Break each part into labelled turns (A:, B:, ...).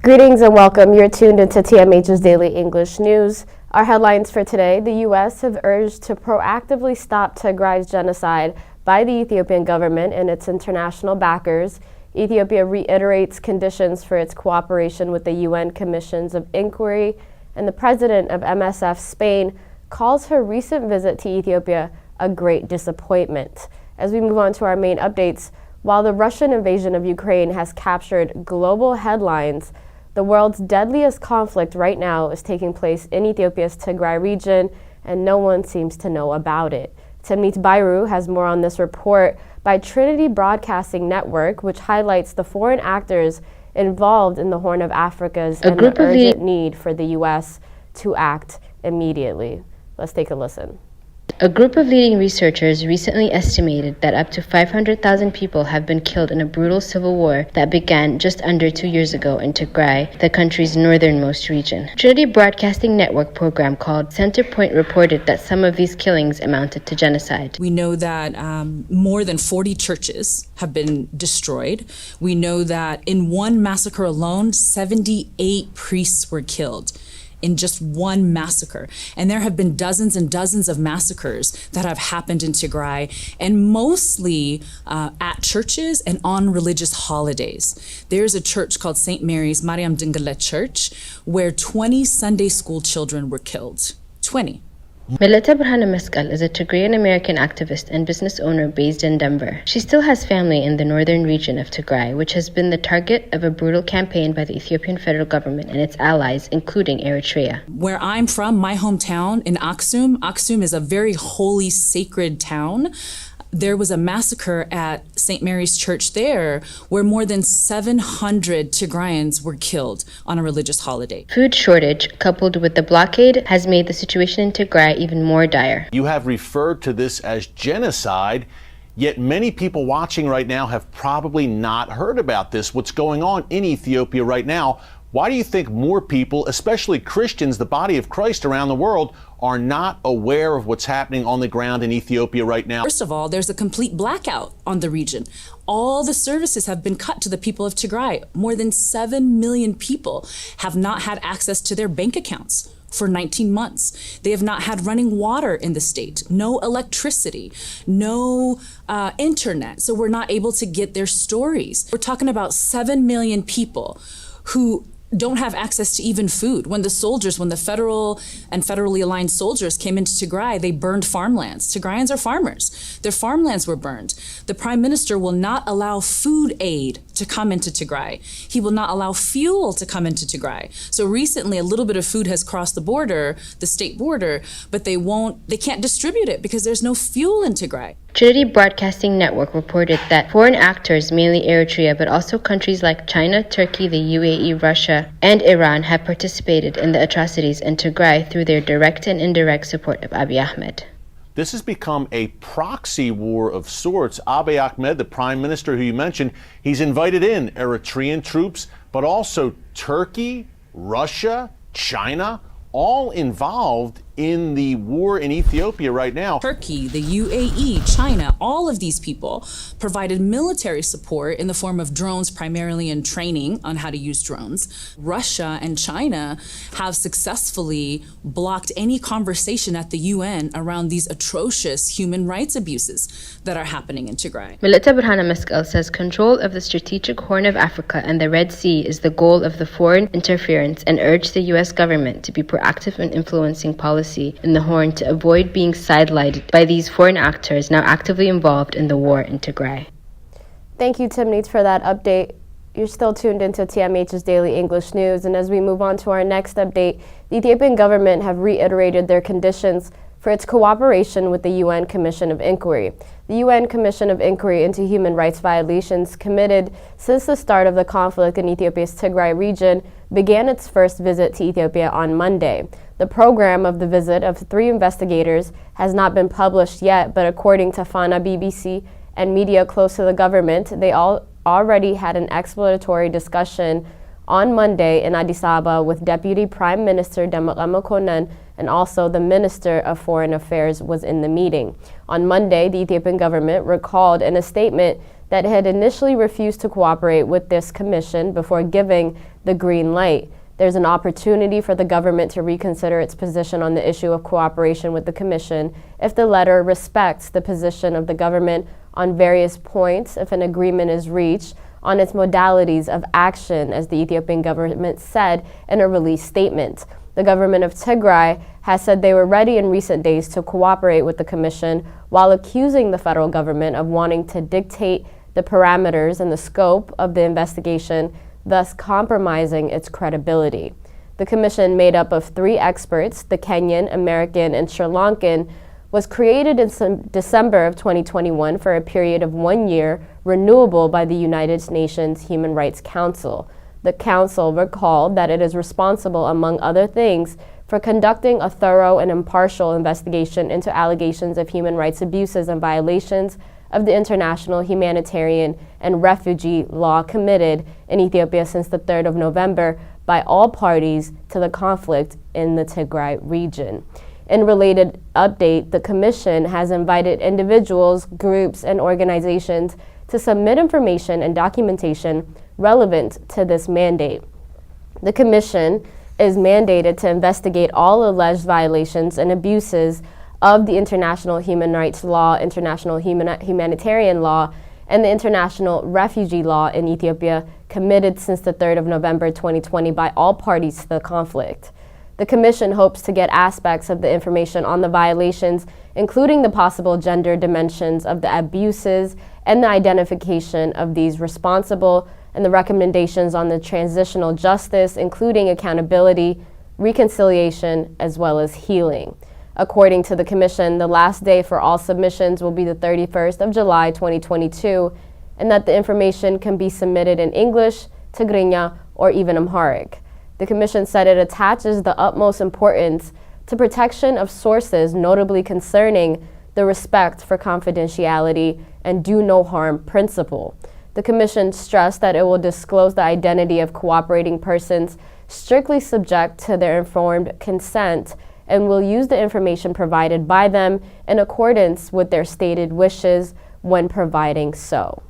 A: Greetings and welcome. You're tuned into TMH's Daily English News. Our headlines for today: the U.S. have urged to proactively stop Tigrai's genocide by the Ethiopian government and its international backers. Ethiopia reiterates conditions for its cooperation with the UN Commissions of Inquiry, and the president of MSF Spain calls her recent visit to Ethiopia a great disappointment. As we move on to our main updates, while the Russian invasion of Ukraine has captured global headlines, the world's deadliest conflict right now is taking place in Ethiopia's Tigray region, and no one seems to know about it. Temnit Bayru has more on this report by Trinity Broadcasting Network, which highlights the foreign actors involved in the Horn of Africa's and the urgent need for the U.S. to act immediately. Let's take a listen.
B: A group of leading researchers recently estimated that up to 500,000 people have been killed in a brutal civil war that began just under 2 years ago in Tigray, the country's northernmost region. Trinity Broadcasting Network program called Centerpoint reported that some of these killings amounted to genocide.
C: We know that more than 40 churches have been destroyed. We know that in one massacre alone, 78 priests were killed. In just one massacre. And there have been dozens and dozens of massacres that have happened in Tigray, and mostly at churches and on religious holidays. There's a church called St. Mary's Mariam Dingale Church where 20 Sunday school children were killed. 20.
B: Melita Burhana Mescal is a Tigrayan American activist and business owner based in Denver. She still has family in the northern region of Tigray, which has been the target of a brutal campaign by the Ethiopian federal government and its allies, including Eritrea.
C: Where I'm from, my hometown in Aksum, Aksum is a very holy, sacred town. There was a massacre at St. Mary's Church there where more than 700 Tigrayans were killed on a religious holiday.
B: Food shortage coupled with the blockade has made the situation in Tigray even more dire.
D: You have referred to this as genocide, yet many people watching right now have probably not heard about this. What's going on in Ethiopia right now? Why do you think more people, especially Christians, the body of Christ around the world, are not aware of what's happening on the ground in Ethiopia right now?
C: First of all, there's a complete blackout on the region. All the services have been cut to the people of Tigray. More than 7 million people have not had access to their bank accounts for 19 months. They have not had running water in the state, no electricity, no internet. So we're not able to get their stories. We're talking about 7 million people who don't have access to even food. When the federal and federally aligned soldiers came into Tigray, they burned farmlands. Tigrayans are farmers. Their farmlands were burned. The prime minister will not allow food aid to come into Tigray. He will not allow fuel to come into Tigray. So recently, a little bit of food has crossed the border, the state border, but they can't distribute it because there's no fuel in Tigray.
B: Trinity Broadcasting Network reported that foreign actors, mainly Eritrea, but also countries like China, Turkey, the UAE, Russia, and Iran have participated in the atrocities in Tigray through their direct and indirect support of Abiy Ahmed.
D: This has become a proxy war of sorts. Abiy Ahmed, the prime minister who you mentioned, he's invited in Eritrean troops, but also Turkey, Russia, China, all involved in the war in Ethiopia right now.
C: Turkey, the UAE, China, all of these people provided military support in the form of drones, primarily in training on how to use drones. Russia and China have successfully blocked any conversation at the UN around these atrocious human rights abuses that are happening in Tigray.
B: Melita Burhana Mescal says control of the strategic Horn of Africa and the Red Sea is the goal of the foreign interference, and urged the U.S. government to be proactive in influencing policy in the Horn to avoid being sidelined by these foreign actors now actively involved in the war in Tigray.
A: Thank you, Timnit, for that update. You're still tuned into TMH's Daily English News, and as we move on to our next update, the Ethiopian government have reiterated their conditions for its cooperation with the UN Commission of Inquiry. The UN Commission of Inquiry into Human Rights Violations, committed since the start of the conflict in Ethiopia's Tigray region, began its first visit to Ethiopia on Monday. The program of the visit of 3 investigators has not been published yet, but according to Fana BBC and media close to the government, they all already had an exploratory discussion on Monday in Addis Ababa with Deputy Prime Minister Demeqe Mekonnen, and also the Minister of Foreign Affairs was in the meeting. On Monday, the Ethiopian government recalled in a statement that it had initially refused to cooperate with this commission before giving the green light. There's an opportunity for the government to reconsider its position on the issue of cooperation with the Commission if the letter respects the position of the government on various points, if an agreement is reached on its modalities of action, as the Ethiopian government said in a release statement. The government of Tigray has said they were ready in recent days to cooperate with the Commission while accusing the federal government of wanting to dictate the parameters and the scope of the investigation, thus compromising its credibility. The commission, made up of 3 experts, the Kenyan, American, and Sri Lankan, was created in December of 2021 for a period of 1 year, renewable by the United Nations Human Rights Council. The council recalled that it is responsible, among other things, for conducting a thorough and impartial investigation into allegations of human rights abuses and violations of the international humanitarian and refugee law committed in Ethiopia since the 3rd of November by all parties to the conflict in the Tigray region. In related update, the Commission has invited individuals, groups, and organizations to submit information and documentation relevant to this mandate. The Commission is mandated to investigate all alleged violations and abuses of the international human rights law, international humanitarian law, and the international refugee law in Ethiopia committed since the 3rd of November 2020 by all parties to the conflict. The Commission hopes to get aspects of the information on the violations, including the possible gender dimensions of the abuses and the identification of these responsible, and the recommendations on the transitional justice, including accountability, reconciliation, as well as healing. According to the Commission, the last day for all submissions will be the 31st of July 2022, and that the information can be submitted in English, Tigrinya, or even Amharic. The Commission said it attaches the utmost importance to protection of sources, notably concerning the respect for confidentiality and do no harm principle. The Commission stressed that it will disclose the identity of cooperating persons strictly subject to their informed consent and will use the information provided by them in accordance with their stated wishes when providing so.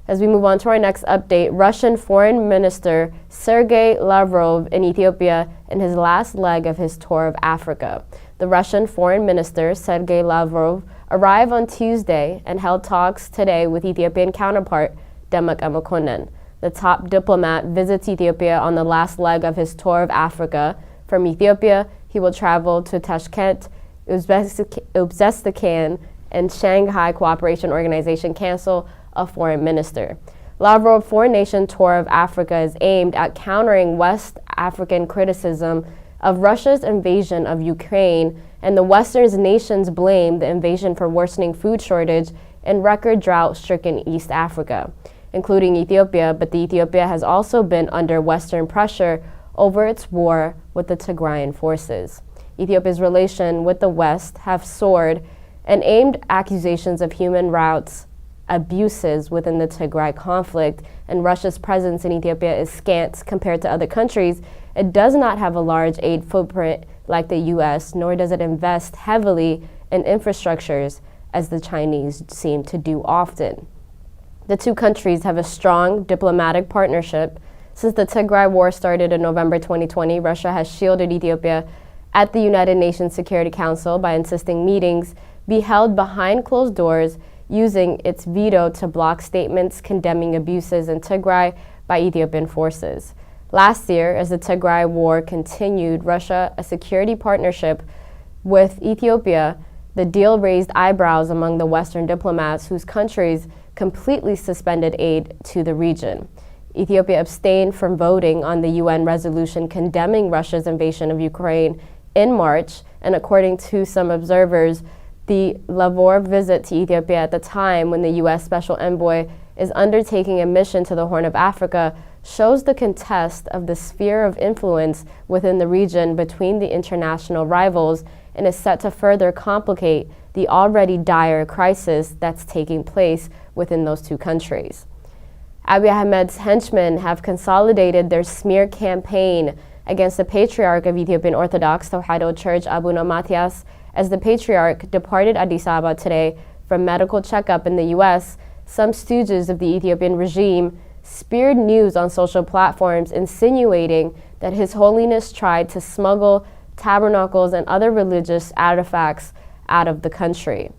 A: As we move on to our next update, Russian Foreign Minister Sergei Lavrov in Ethiopia in his last leg of his tour of Africa. The Russian Foreign Minister Sergei Lavrov arrived on Tuesday and held talks today with Ethiopian counterpart Demak Amakonnen. The top diplomat visits Ethiopia on the last leg of his tour of Africa. From Ethiopia, he will travel to Tashkent, Uzbekistan, and Shanghai Cooperation Organization Council of Foreign Minister. Lavrov's foreign nation tour of Africa is aimed at countering West African criticism of Russia's invasion of Ukraine, and the Western nations blame the invasion for worsening food shortage and record drought-stricken East Africa, including Ethiopia, but Ethiopia has also been under Western pressure over its war with the Tigrayan forces. Ethiopia's relation with the West have soared, and aimed accusations of human rights abuses within the Tigray conflict, and Russia's presence in Ethiopia is scant compared to other countries. It does not have a large aid footprint like the U.S., nor does it invest heavily in infrastructures as the Chinese seem to do often. The two countries have a strong diplomatic partnership. Since the Tigray war started in November 2020, Russia has shielded Ethiopia at the United Nations Security Council by insisting meetings be held behind closed doors, using its veto to block statements condemning abuses in Tigray by Ethiopian forces. Last year, as the Tigray war continued, Russia, a security partnership with Ethiopia, the deal raised eyebrows among the Western diplomats whose countries completely suspended aid to the region. Ethiopia abstained from voting on the UN resolution condemning Russia's invasion of Ukraine in March, and according to some observers, the Lavrov visit to Ethiopia at the time when the U.S. Special Envoy is undertaking a mission to the Horn of Africa shows the contest of the sphere of influence within the region between the international rivals, and is set to further complicate the already dire crisis that's taking place within those two countries. Abiy Ahmed's henchmen have consolidated their smear campaign against the Patriarch of Ethiopian Orthodox Tewahedo Church, Abuna Matthias, as the Patriarch departed Addis Ababa today for medical checkup in the U.S. Some stooges of the Ethiopian regime speared news on social platforms insinuating that His Holiness tried to smuggle tabernacles and other religious artifacts out of the country.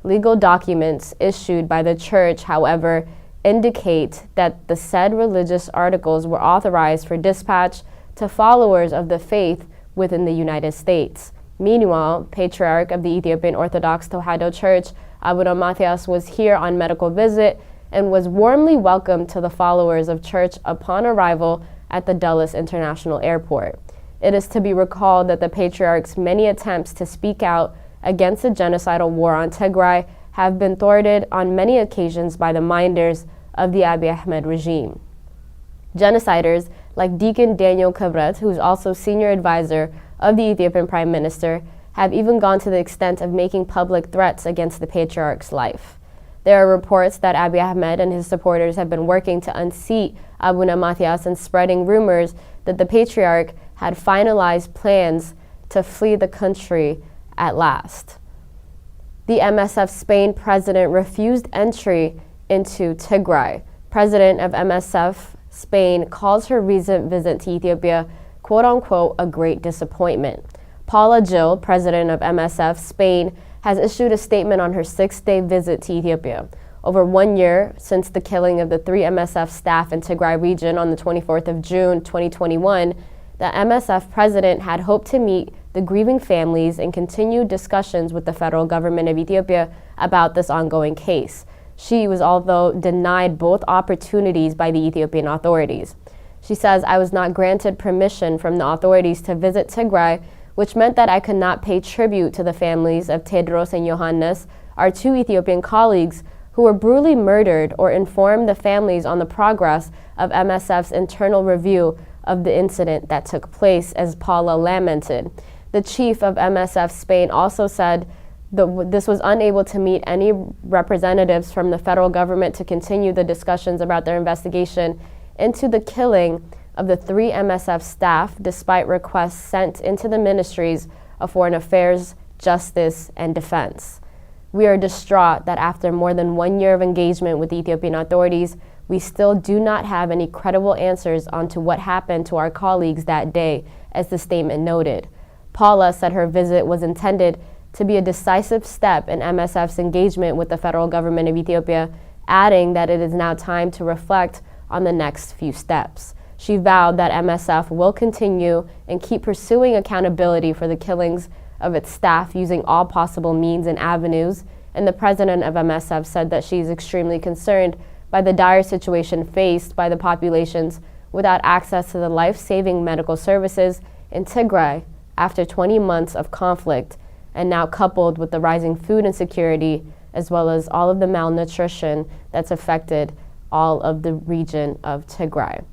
A: Legal documents issued by the church, however, indicate that the said religious articles were authorized for dispatch to followers of the faith within the United States. Meanwhile, Patriarch of the Ethiopian Orthodox Tewahedo Church, Abuna Matthias, was here on medical visit and was warmly welcomed to the followers of church upon arrival at the Dulles International Airport. It is to be recalled that the Patriarch's many attempts to speak out against the genocidal war on Tigray have been thwarted on many occasions by the minders of the Abiy Ahmed regime. Genociders like Deacon Daniel Kibret, who's also senior advisor of the Ethiopian Prime Minister, have even gone to the extent of making public threats against the Patriarch's life. There are reports that Abiy Ahmed and his supporters have been working to unseat Abuna Matthias and spreading rumors that the Patriarch had finalized plans to flee the country at last. The MSF Spain president refused entry into Tigray. President of MSF Spain calls her recent visit to Ethiopia, quote-unquote, a great disappointment. Paula Gil, president of MSF Spain, has issued a statement on her 6-day visit to Ethiopia. Over 1 year since the killing of the 3 MSF staff in Tigray region on the 24th of June 2021, the MSF president had hoped to meet the grieving families and continue discussions with the federal government of Ethiopia about this ongoing case. She was, although, denied both opportunities by the Ethiopian authorities. She says, "I was not granted permission from the authorities to visit Tigray, which meant that I could not pay tribute to the families of Tedros and Yohannes, our 2 Ethiopian colleagues who were brutally murdered, or inform the families on the progress of MSF's internal review of the incident that took place," as Paula lamented. The chief of MSF Spain also said this was unable to meet any representatives from the federal government to continue the discussions about their investigation into the killing of the 3 MSF staff, despite requests sent into the ministries of Foreign Affairs, Justice, and Defense. "We are distraught that after more than 1 year of engagement with the Ethiopian authorities, we still do not have any credible answers onto what happened to our colleagues that day," as the statement noted. Paula said her visit was intended to be a decisive step in MSF's engagement with the federal government of Ethiopia, adding that it is now time to reflect on the next few steps. She vowed that MSF will continue and keep pursuing accountability for the killings of its staff using all possible means and avenues, and the president of MSF said that she is extremely concerned by the dire situation faced by the populations without access to the life-saving medical services in Tigray after 20 months of conflict, and now coupled with the rising food insecurity as well as all of the malnutrition that's affected all of the region of Tigray.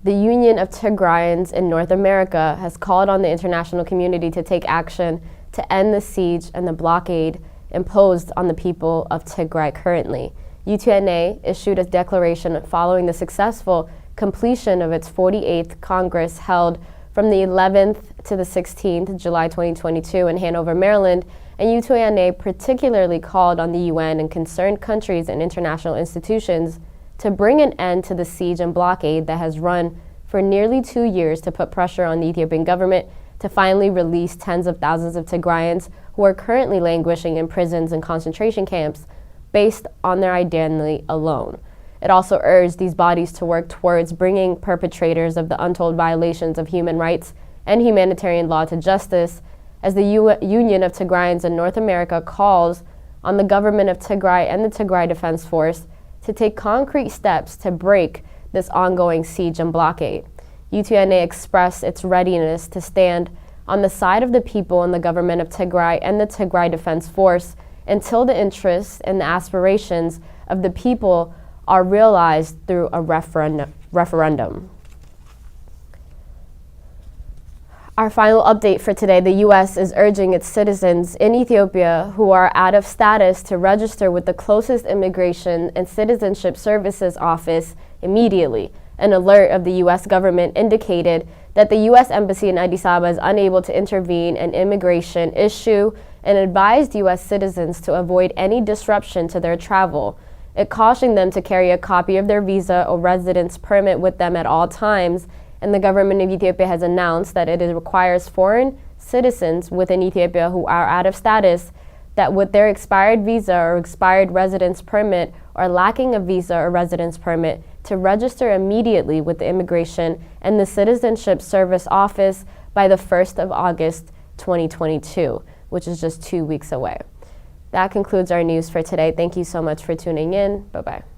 A: The Union of Tigrayans in North America has called on the international community to take action to end the siege and the blockade imposed on the people of Tigray currently. UTNA issued a declaration following the successful completion of its 48th Congress held from the 11th to the 16th July 2022 in Hanover, Maryland, and UTNA particularly called on the UN and concerned countries and international institutions to bring an end to the siege and blockade that has run for nearly 2 years, to put pressure on the Ethiopian government to finally release tens of thousands of Tigrayans who are currently languishing in prisons and concentration camps based on their identity alone. It also urged these bodies to work towards bringing perpetrators of the untold violations of human rights and humanitarian law to justice, as the Union of Tigrayans in North America calls on the government of Tigray and the Tigray Defense Force to take concrete steps to break this ongoing siege and blockade. UTNA expressed its readiness to stand on the side of the people and the government of Tigray and the Tigray Defense Force until the interests and the aspirations of the people are realized through a referendum. Our final update for today: the U.S. is urging its citizens in Ethiopia who are out of status to register with the closest Immigration and Citizenship Services office immediately. An alert of the U.S. government indicated that the U.S. Embassy in Addis Ababa is unable to intervene in immigration issue and advised U.S. citizens to avoid any disruption to their travel. It cautioned them to carry a copy of their visa or residence permit with them at all times, and the government of Ethiopia has announced that it requires foreign citizens within Ethiopia who are out of status that with their expired visa or expired residence permit or lacking a visa or residence permit to register immediately with the Immigration and the Citizenship Service Office by the 1st of August 2022, which is just 2 weeks away. That concludes our news for today. Thank you so much for tuning in. Bye-bye.